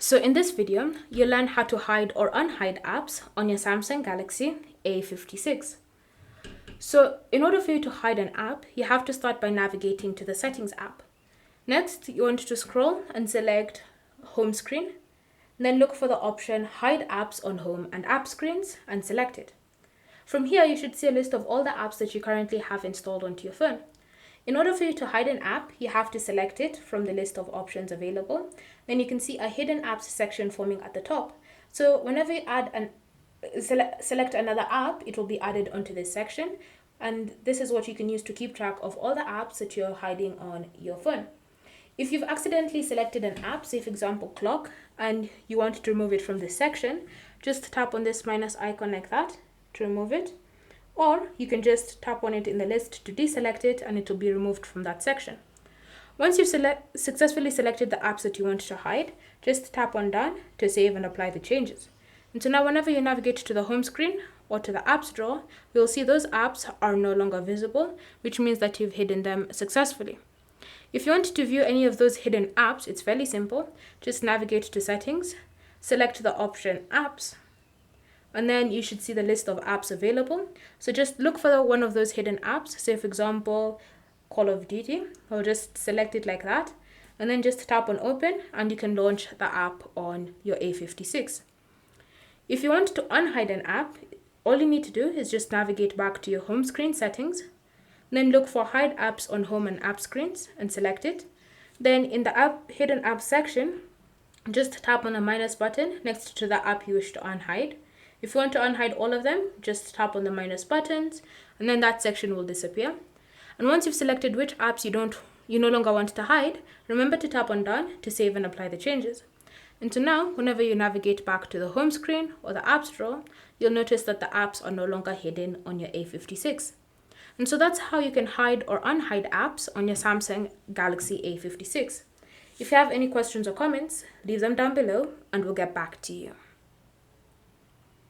So in this video, you'll learn how to hide or unhide apps on your Samsung Galaxy A56. So in order for you to hide an app, you have to start by navigating to the Settings app. Next, you want to scroll and select Home Screen. Then look for the option Hide Apps on Home and App Screens and select it. From here, you should see a list of all the apps that you currently have installed onto your phone. In order for you to hide an app, you have to select it from the list of options available. Then you can see a hidden apps section forming at the top. So whenever you add select another app, it will be added onto this section. And this is what you can use to keep track of all the apps that you're hiding on your phone. If you've accidentally selected an app, say for example clock, and you want to remove it from this section, just tap on this minus icon like that to remove it. Or you can just tap on it in the list to deselect it and it will be removed from that section. Once you've successfully selected the apps that you want to hide, just tap on Done to save and apply the changes. And so now whenever you navigate to the home screen or to the apps drawer, you'll see those apps are no longer visible, which means that you've hidden them successfully. If you want to view any of those hidden apps, it's fairly simple. Just navigate to Settings, select the option Apps, and then you should see the list of apps available. So just look for one of those hidden apps, say for example, Call of Duty, or just select it like that, and then just tap on Open, and you can launch the app on your A56. If you want to unhide an app, all you need to do is just navigate back to your home screen settings, then look for Hide Apps on Home and App Screens and select it. Then in the Hidden Apps section, just tap on the minus button next to the app you wish to unhide. If you want to unhide all of them, just tap on the minus buttons, and then that section will disappear. And once you've selected which apps you no longer want to hide, remember to tap on Done to save and apply the changes. And so now, whenever you navigate back to the home screen or the apps drawer, you'll notice that the apps are no longer hidden on your A56. And so that's how you can hide or unhide apps on your Samsung Galaxy A56. If you have any questions or comments, leave them down below and we'll get back to you.